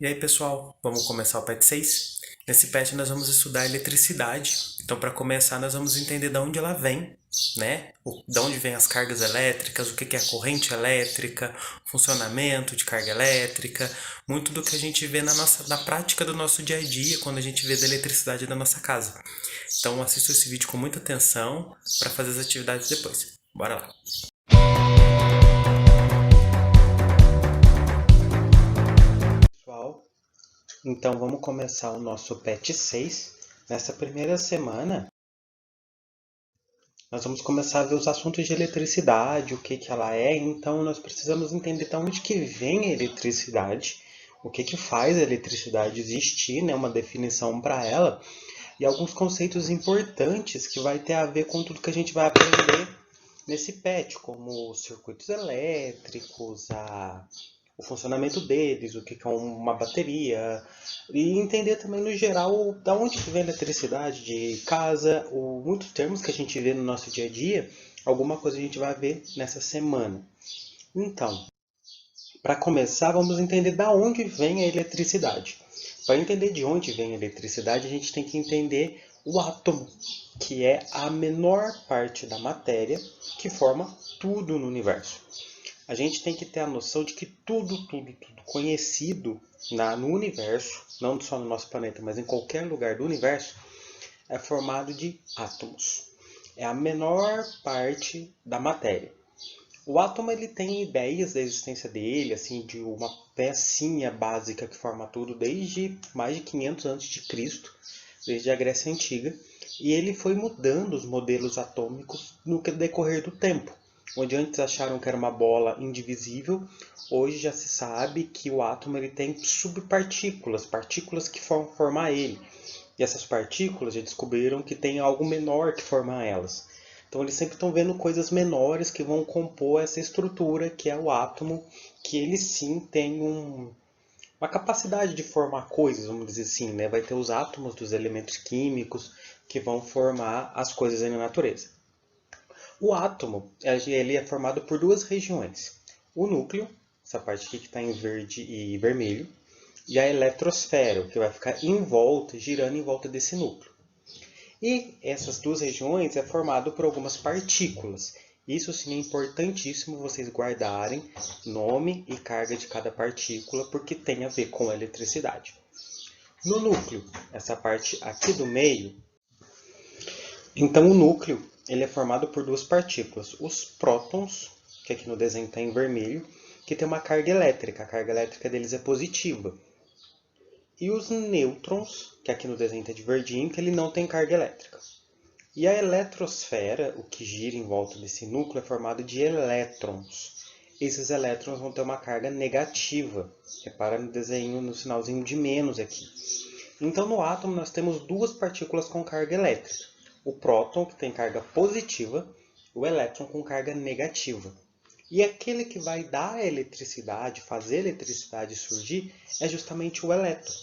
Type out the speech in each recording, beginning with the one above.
E aí, pessoal, vamos começar o PET 6? Nesse PET nós vamos estudar eletricidade. Então, para começar, nós vamos entender de onde ela vem, né? De onde vêm as cargas elétricas, o que é a corrente elétrica, funcionamento de carga elétrica, muito do que a gente vê na prática do nosso dia a dia, quando a gente vê da eletricidade da nossa casa. Então, assista esse vídeo com muita atenção para fazer as atividades depois. Bora lá! Pessoal, então vamos começar o nosso PET 6. Nessa primeira semana, nós vamos começar a ver os assuntos de eletricidade, o que ela é. Então nós precisamos entender de onde que vem a eletricidade, o que faz a eletricidade existir, né? Uma definição para ela, e alguns conceitos importantes que vai ter a ver com tudo que a gente vai aprender nesse PET, como os circuitos elétricos, o funcionamento deles, o que é uma bateria, e entender também no geral da onde que vem a eletricidade de casa, muitos termos que a gente vê no nosso dia a dia, alguma coisa a gente vai ver nessa semana. Então, para começar, vamos entender da onde vem a eletricidade. Para entender de onde vem a eletricidade, a gente tem que entender o átomo, que é a menor parte da matéria que forma tudo no universo. A gente tem que ter a noção de que tudo conhecido no universo, não só no nosso planeta, mas em qualquer lugar do universo, é formado de átomos. É a menor parte da matéria. O átomo ele tem ideias da existência dele, assim, de uma pecinha básica que forma tudo desde mais de 500 a.C., desde a Grécia Antiga, e ele foi mudando os modelos atômicos no decorrer do tempo. Onde antes acharam que era uma bola indivisível, hoje já se sabe que o átomo ele tem subpartículas, partículas que vão formar ele. E essas partículas já descobriram que tem algo menor que forma elas. Então eles sempre estão vendo coisas menores que vão compor essa estrutura que é o átomo, que ele sim tem uma capacidade de formar coisas, vamos dizer assim, né? Vai ter os átomos dos elementos químicos que vão formar as coisas aí na natureza. O átomo ele é formado por duas regiões. O núcleo, essa parte aqui que está em verde e vermelho, e a eletrosfera, que vai ficar em volta, girando em volta desse núcleo. E essas duas regiões é formado por algumas partículas. Isso sim é importantíssimo vocês guardarem nome e carga de cada partícula, porque tem a ver com a eletricidade. No núcleo, essa parte aqui do meio, então o núcleo ele é formado por duas partículas. Os prótons, que aqui no desenho está em vermelho, que tem uma carga elétrica. A carga elétrica deles é positiva. E os nêutrons, que aqui no desenho está de verdinho, que ele não tem carga elétrica. E a eletrosfera, o que gira em volta desse núcleo, é formado de elétrons. Esses elétrons vão ter uma carga negativa. Repara no desenho, no sinalzinho de menos aqui. Então, no átomo, nós temos duas partículas com carga elétrica. O próton, que tem carga positiva, o elétron com carga negativa. E aquele que vai dar a eletricidade, fazer a eletricidade surgir, é justamente o elétron.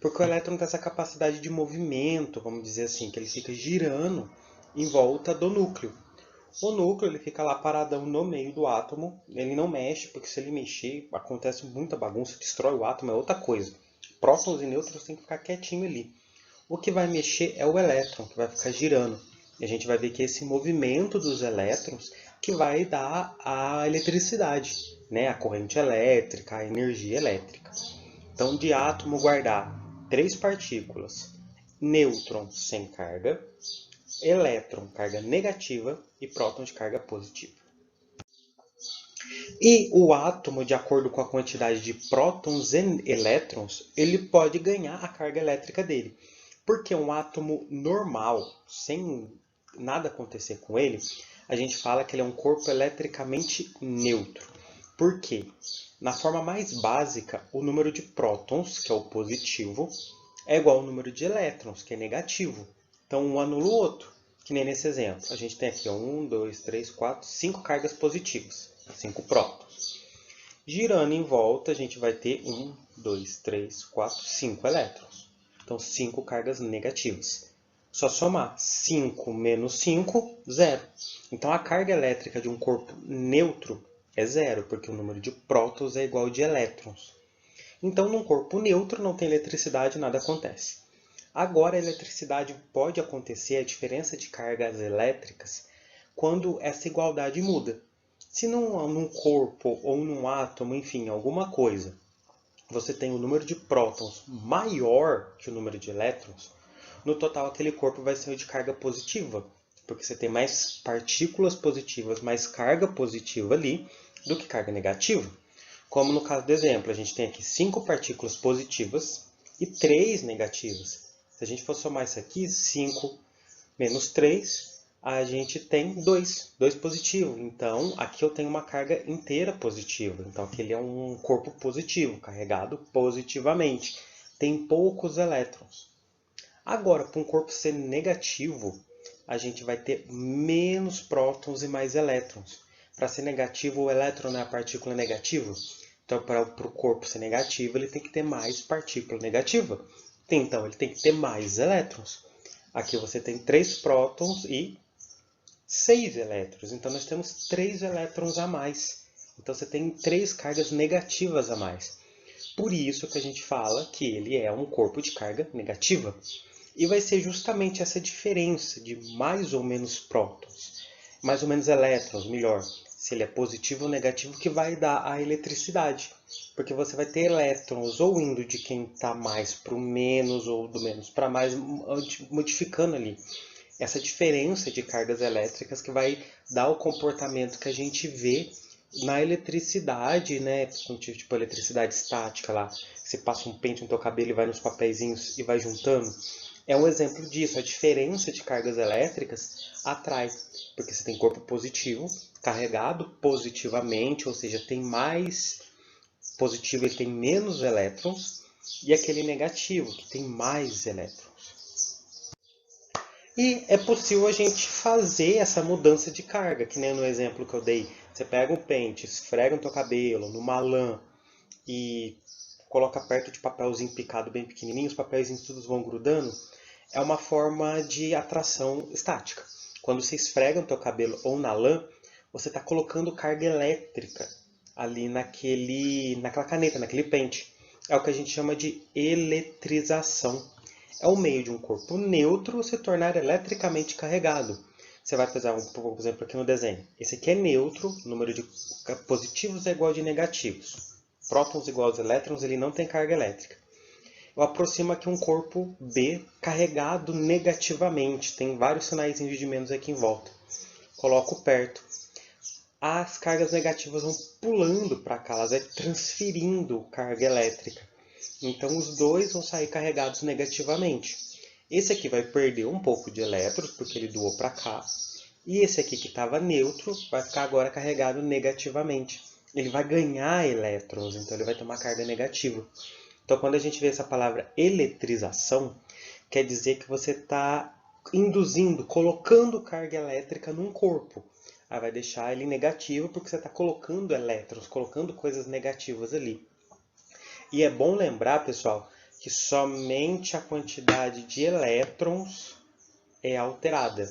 Porque o elétron tem essa capacidade de movimento, vamos dizer assim, que ele fica girando em volta do núcleo. O núcleo ele fica lá paradão no meio do átomo, ele não mexe, porque se ele mexer, acontece muita bagunça, destrói o átomo, é outra coisa. Prótons e nêutrons têm que ficar quietinho ali. O que vai mexer é o elétron, que vai ficar girando. E a gente vai ver que esse movimento dos elétrons que vai dar a eletricidade, né? A corrente elétrica, a energia elétrica. Então, de átomo guardar três partículas, nêutron sem carga, elétron carga negativa e próton de carga positiva. E o átomo, de acordo com a quantidade de prótons e elétrons, ele pode ganhar a carga elétrica dele. Porque um átomo normal, sem nada acontecer com ele, a gente fala que ele é um corpo eletricamente neutro. Por quê? Na forma mais básica, o número de prótons, que é o positivo, é igual ao número de elétrons, que é negativo. Então, um anula o outro, que nem nesse exemplo. A gente tem aqui 1, 2, 3, 4, 5 cargas positivas, 5 prótons. Girando em volta, a gente vai ter 1, 2, 3, 4, 5 elétrons. Então, 5 cargas negativas. Só somar 5 menos 5, 0. Então, a carga elétrica de um corpo neutro é 0, porque o número de prótons é igual ao de elétrons. Então, num corpo neutro, não tem eletricidade, nada acontece. Agora, a eletricidade pode acontecer, a diferença de cargas elétricas, quando essa igualdade muda. Se num corpo ou num átomo, enfim, alguma coisa, você tem um número de prótons maior que o número de elétrons, no total aquele corpo vai ser de carga positiva, porque você tem mais partículas positivas, mais carga positiva ali, do que carga negativa. Como no caso do exemplo, a gente tem aqui 5 partículas positivas e 3 negativas. Se a gente for somar isso aqui, 5 menos 3, a gente tem 2 positivo. Então, aqui eu tenho uma carga inteira positiva. Então, aqui ele é um corpo positivo, carregado positivamente. Tem poucos elétrons. Agora, para um corpo ser negativo, a gente vai ter menos prótons e mais elétrons. Para ser negativo, o elétron é a partícula negativa. Então, para o corpo ser negativo, ele tem que ter mais partícula negativa. Então, ele tem que ter mais elétrons. Aqui você tem 3 prótons e 6 elétrons. Então, nós temos 3 elétrons a mais. Então, você tem 3 cargas negativas a mais. Por isso que a gente fala que ele é um corpo de carga negativa. E vai ser justamente essa diferença de mais ou menos prótons, mais ou menos elétrons, melhor, se ele é positivo ou negativo, que vai dar a eletricidade. Porque você vai ter elétrons ou indo de quem está mais para o menos ou do menos para mais, modificando ali essa diferença de cargas elétricas que vai dar o comportamento que a gente vê na eletricidade, né? Tipo eletricidade estática lá. Você passa um pente no teu cabelo e vai nos papeizinhos e vai juntando. É um exemplo disso. A diferença de cargas elétricas atrai. Porque você tem corpo positivo, carregado positivamente, ou seja, tem mais positivo, ele tem menos elétrons. E aquele negativo, que tem mais elétrons. E é possível a gente fazer essa mudança de carga, que nem no exemplo que eu dei. Você pega um pente, esfrega no teu cabelo, numa lã, e coloca perto de papelzinho picado bem pequenininho, os papéis todos vão grudando. É uma forma de atração estática. Quando você esfrega no teu cabelo ou na lã, você está colocando carga elétrica ali naquela caneta, naquele pente. É o que a gente chama de eletrização. É o meio de um corpo neutro se tornar eletricamente carregado. Você vai pegar por exemplo, aqui no desenho. Esse aqui é neutro, o número de positivos é igual a de negativos. Prótons igual aos elétrons, ele não tem carga elétrica. Eu aproximo aqui um corpo B carregado negativamente. Tem vários sinais de menos aqui em volta. Coloco perto. As cargas negativas vão pulando para cá, elas vão transferindo carga elétrica. Então os dois vão sair carregados negativamente. Esse aqui vai perder um pouco de elétrons, porque ele doou para cá. E esse aqui que estava neutro, vai ficar agora carregado negativamente. Ele vai ganhar elétrons, então ele vai ter uma carga negativa. Então quando a gente vê essa palavra eletrização, quer dizer que você está induzindo, colocando carga elétrica num corpo. Aí vai deixar ele negativo, porque você está colocando elétrons, colocando coisas negativas ali. E é bom lembrar, pessoal, que somente a quantidade de elétrons é alterada.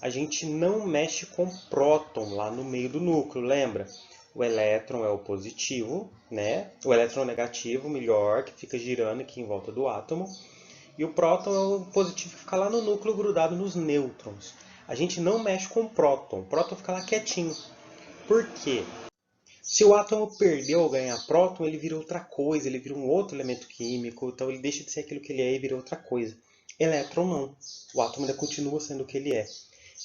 A gente não mexe com próton lá no meio do núcleo, lembra? O elétron é o positivo, né? O elétron negativo, melhor, que fica girando aqui em volta do átomo. E o próton é o positivo que fica lá no núcleo grudado nos nêutrons. A gente não mexe com próton. O próton fica lá quietinho. Por quê? Se o átomo perder ou ganhar próton, ele vira outra coisa, ele vira um outro elemento químico, então ele deixa de ser aquilo que ele é e vira outra coisa. Elétron não. O átomo ainda continua sendo o que ele é.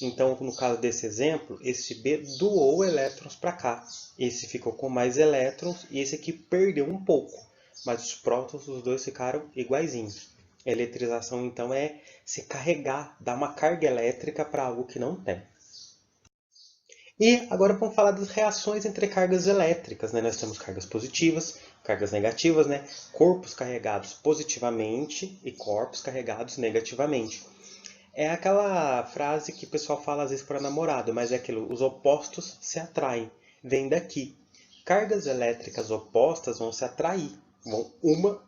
Então, no caso desse exemplo, esse B doou elétrons para cá. Esse ficou com mais elétrons e esse aqui perdeu um pouco. Mas os prótons dos dois ficaram iguaizinhos. A eletrização, então, é se carregar, dar uma carga elétrica para algo que não tem. E agora vamos falar das reações entre cargas elétricas, né? Nós temos cargas positivas, cargas negativas, né? Corpos carregados positivamente e corpos carregados negativamente. É aquela frase que o pessoal fala às vezes para namorado, mas é aquilo, os opostos se atraem. Vem daqui. Cargas elétricas opostas vão se atrair, vão uma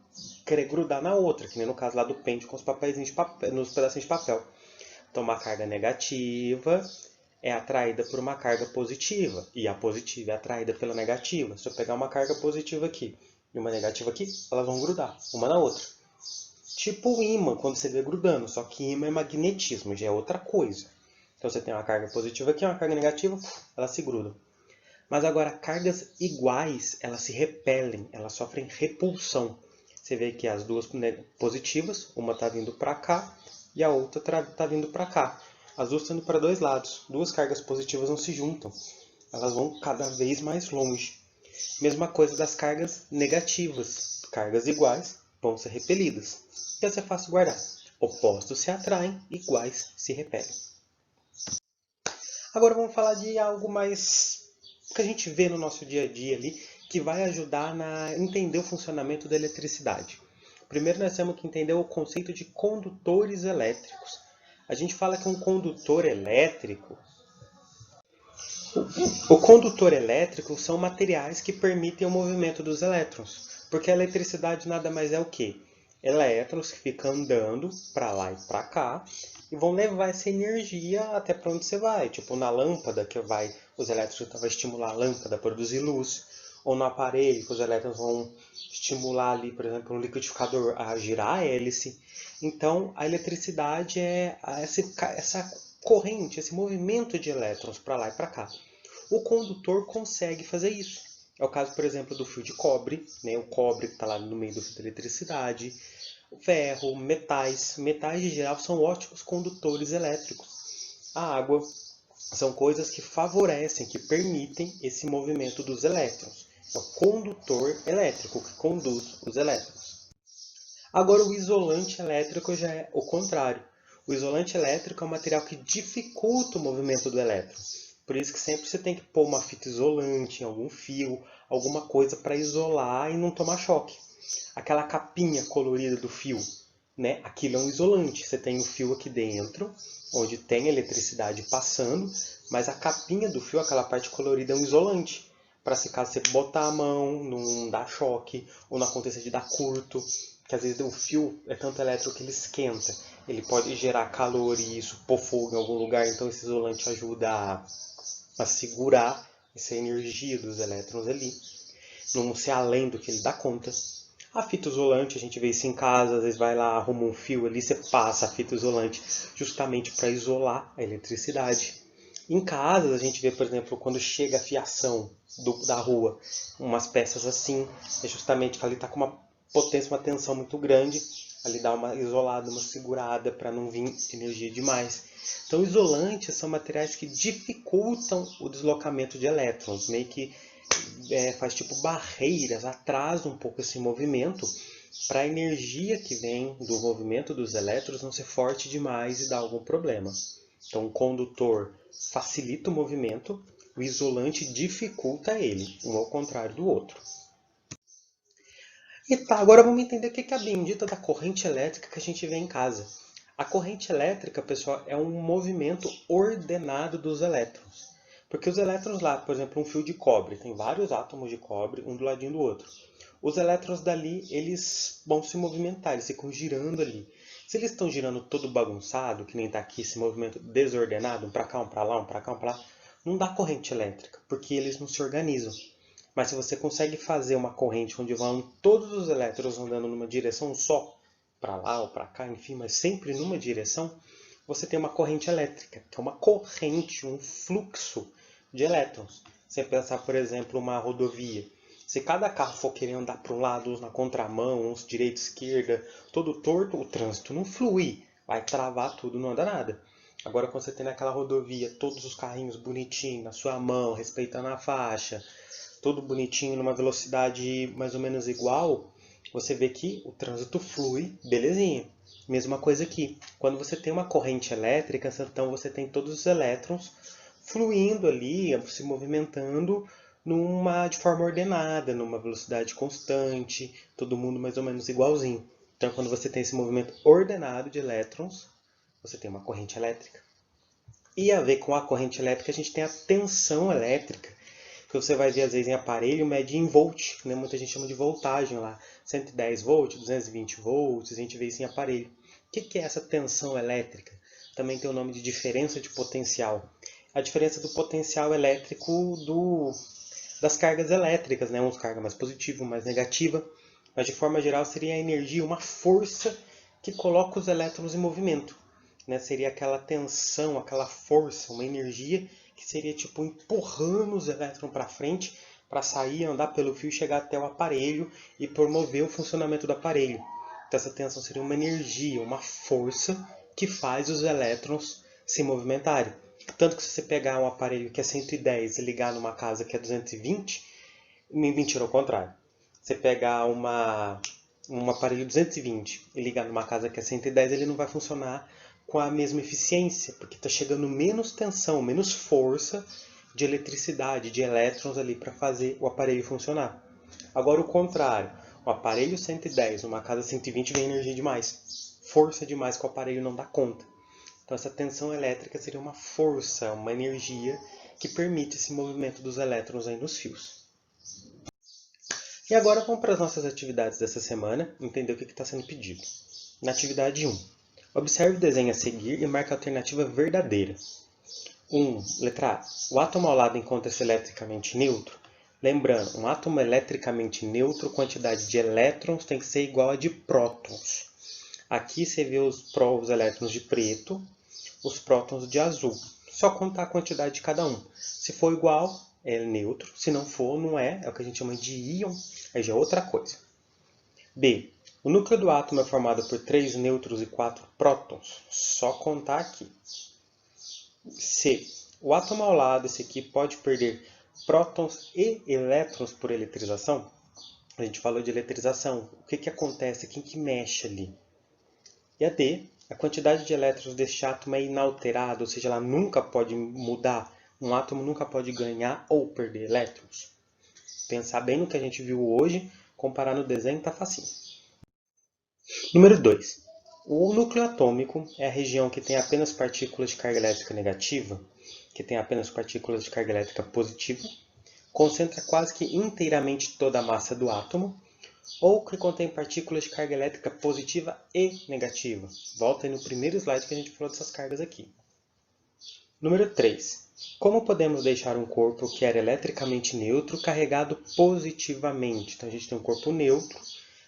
querer grudar na outra, que nem no caso lá do pente com os papeizinhos de papel, nos pedacinhos de papel. Então uma carga negativa é atraída por uma carga positiva, e a positiva é atraída pela negativa. Se eu pegar uma carga positiva aqui e uma negativa aqui, elas vão grudar uma na outra. Tipo o ímã, quando você vê grudando, só que ímã é magnetismo, já é outra coisa. Então você tem uma carga positiva aqui, uma carga negativa, elas se grudam. Mas agora, cargas iguais, elas se repelem, elas sofrem repulsão. Você vê que as duas positivas, uma está vindo para cá e a outra está vindo para cá. As duas estão indo para dois lados. Duas cargas positivas não se juntam. Elas vão cada vez mais longe. Mesma coisa das cargas negativas. Cargas iguais vão ser repelidas. E essa é fácil guardar. Opostos se atraem, iguais se repelem. Agora vamos falar de algo mais que a gente vê no nosso dia a dia ali, que vai ajudar a entender o funcionamento da eletricidade. Primeiro nós temos que entender o conceito de condutores elétricos. A gente fala que um condutor elétrico... O condutor elétrico são materiais que permitem o movimento dos elétrons. Porque a eletricidade nada mais é o quê? Elétrons que ficam andando para lá e para cá e vão levar essa energia até para onde você vai. Tipo na lâmpada, que os elétrons vão estimular a lâmpada a produzir luz. Ou no aparelho, que os elétrons vão estimular ali, por exemplo, um liquidificador a girar a hélice. Então, a eletricidade é essa corrente, esse movimento de elétrons para lá e para cá. O condutor consegue fazer isso. É o caso, por exemplo, do fio de cobre, né? O cobre que está lá no meio do fio de eletricidade, o ferro, metais. Metais, em geral, são ótimos condutores elétricos. A água são coisas que favorecem, que permitem esse movimento dos elétrons. É o condutor elétrico que conduz os elétrons. Agora, o isolante elétrico já é o contrário. O isolante elétrico é um material que dificulta o movimento do elétron. Por isso que sempre você tem que pôr uma fita isolante em algum fio, alguma coisa para isolar e não tomar choque. Aquela capinha colorida do fio, né? Aquilo é um isolante. Você tem o fio aqui dentro, onde tem eletricidade passando, mas a capinha do fio, aquela parte colorida, é um isolante. Para se caso você botar a mão, não dar choque, ou não aconteça de dar curto. Que às vezes o fio é tanto elétrico que ele esquenta. Ele pode gerar calor e isso pôr fogo em algum lugar, então esse isolante ajuda a segurar essa energia dos elétrons ali, não ser além do que ele dá conta. A fita isolante, a gente vê isso em casa, às vezes vai lá, arruma um fio ali, você passa a fita isolante justamente para isolar a eletricidade. Em casa, a gente vê, por exemplo, quando chega a fiação da rua, umas peças assim, é justamente que ali está com uma potência, uma tensão muito grande, ali dá uma isolada, uma segurada para não vir energia demais. Então, isolantes são materiais que dificultam o deslocamento de elétrons, meio que faz tipo barreiras, atrasa um pouco esse movimento para a energia que vem do movimento dos elétrons não ser forte demais e dar algum problema. Então, o condutor facilita o movimento, o isolante dificulta ele, um ao contrário do outro. E tá, agora vamos entender o que é a bendita da corrente elétrica que a gente vê em casa. A corrente elétrica, pessoal, é um movimento ordenado dos elétrons. Porque os elétrons lá, por exemplo, um fio de cobre, tem vários átomos de cobre, um do ladinho do outro. Os elétrons dali, eles vão se movimentar, eles ficam girando ali. Se eles estão girando todo bagunçado, que nem está aqui esse movimento desordenado, um para cá, um para lá, um para cá, um para lá, não dá corrente elétrica, porque eles não se organizam. Mas se você consegue fazer uma corrente onde vão todos os elétrons andando numa direção só, para lá ou para cá, enfim, mas sempre numa direção, você tem uma corrente elétrica, que é uma corrente, um fluxo de elétrons. Você pensar, por exemplo, uma rodovia. Se cada carro for querer andar para um lado, uns na contramão, uns direita, esquerda, todo torto, o trânsito não flui. Vai travar tudo, não anda nada. Agora, quando você tem naquela rodovia todos os carrinhos bonitinhos, na sua mão, respeitando a faixa, tudo bonitinho, numa velocidade mais ou menos igual, você vê que o trânsito flui, belezinha. Mesma coisa aqui. Quando você tem uma corrente elétrica, então você tem todos os elétrons fluindo ali, se movimentando de forma ordenada, numa velocidade constante, todo mundo mais ou menos igualzinho. Então, quando você tem esse movimento ordenado de elétrons, você tem uma corrente elétrica. E a ver com a corrente elétrica, a gente tem a tensão elétrica, que você vai ver às vezes em aparelho, mede em volt, né? Muita gente chama de voltagem lá, 110 volts, 220 volts, a gente vê isso em aparelho. O que é essa tensão elétrica? Também tem o nome de diferença de potencial. A diferença do potencial elétrico das cargas elétricas, né? Uns carga mais positiva, mais negativa, mas de forma geral seria a energia, uma força que coloca os elétrons em movimento, né? Seria aquela tensão, aquela força, uma energia que seria tipo empurrando os elétrons para frente para sair, andar pelo fio e chegar até o aparelho e promover o funcionamento do aparelho. Então essa tensão seria uma energia, uma força que faz os elétrons se movimentarem. Tanto que se você pegar um aparelho que é 110 e ligar numa casa que é 220, mentira, ao contrário. Você pegar um aparelho 220 e ligar numa casa que é 110, ele não vai funcionar com a mesma eficiência, porque está chegando menos tensão, menos força de eletricidade, de elétrons ali para fazer o aparelho funcionar. Agora o contrário, o aparelho 110, numa casa 120 vem energia demais, força demais que o aparelho não dá conta. Então essa tensão elétrica seria uma força, uma energia que permite esse movimento dos elétrons aí nos fios. E agora vamos para as nossas atividades dessa semana, entender o que está sendo pedido. Na atividade 1, observe o desenho a seguir e marque a alternativa verdadeira. 1. Letra A. O átomo ao lado encontra-se eletricamente neutro. Lembrando, um átomo eletricamente neutro, quantidade de elétrons tem que ser igual a de prótons. Aqui você vê os elétrons de preto, os prótons de azul. Só contar a quantidade de cada um. Se for igual, é neutro. Se não for, não é. É o que a gente chama de íon. Aí já é outra coisa. B. O núcleo do átomo é formado por 3 nêutrons e 4 prótons. Só contar aqui. C. O átomo ao lado, esse aqui, pode perder prótons e elétrons por eletrização? A gente falou de eletrização. O que acontece? Quem que mexe ali? E a D. A quantidade de elétrons deste átomo é inalterada, ou seja, ela nunca pode mudar. Um átomo nunca pode ganhar ou perder elétrons. Pensar bem no que a gente viu hoje, comparar no desenho, está facinho. Número 2. O núcleo atômico é a região que tem apenas partículas de carga elétrica negativa, que tem apenas partículas de carga elétrica positiva, concentra quase que inteiramente toda a massa do átomo, ou que contém partículas de carga elétrica positiva e negativa. Volta aí no primeiro slide que a gente falou dessas cargas aqui. Número 3. Como podemos deixar um corpo que era eletricamente neutro carregado positivamente? Então a gente tem um corpo neutro,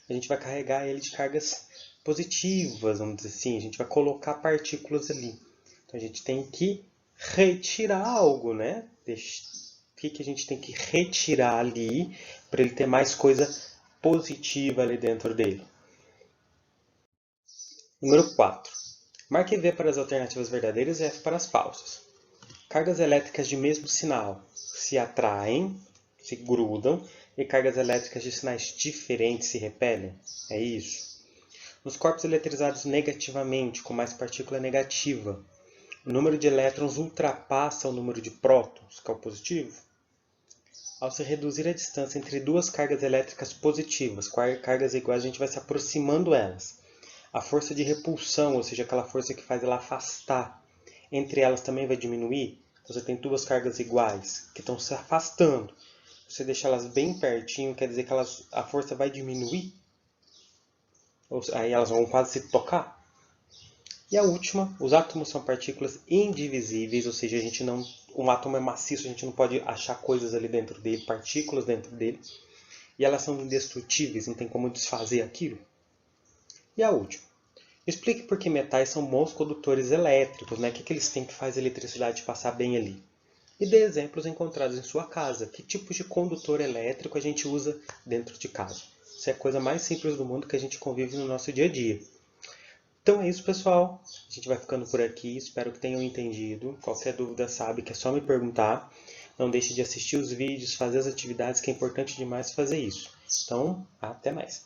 a gente vai carregar ele de cargas positivas, vamos dizer assim, a gente vai colocar partículas ali. Então a gente tem que retirar algo, né? O que a gente tem que retirar ali para ele ter mais coisa positiva ali dentro dele? Número 4. Marque V para as alternativas verdadeiras e F para as falsas. Cargas elétricas de mesmo sinal se atraem, se grudam, e cargas elétricas de sinais diferentes se repelem. É isso. Nos corpos eletrizados negativamente, com mais partícula negativa, o número de elétrons ultrapassa o número de prótons, que é o positivo. Ao se reduzir a distância entre duas cargas elétricas positivas, cargas iguais, a gente vai se aproximando elas. A força de repulsão, ou seja, aquela força que faz ela afastar, entre elas também vai diminuir. Você tem duas cargas iguais que estão se afastando. Você deixa elas bem pertinho, quer dizer que a força vai diminuir. Aí elas vão quase se tocar. E a última, os átomos são partículas indivisíveis, ou seja, um átomo é maciço, a gente não pode achar coisas ali dentro dele, partículas dentro dele. E elas são indestrutíveis, não tem como desfazer aquilo. E a última, explique por que metais são bons condutores elétricos, né? O que eles têm que fazer a eletricidade passar bem ali. E dê exemplos encontrados em sua casa. Que tipos de condutor elétrico a gente usa dentro de casa? Isso é a coisa mais simples do mundo que a gente convive no nosso dia a dia. Então é isso, pessoal. A gente vai ficando por aqui. Espero que tenham entendido. Qualquer dúvida sabe que é só me perguntar. Não deixe de assistir os vídeos, fazer as atividades, que é importante demais fazer isso. Então, até mais.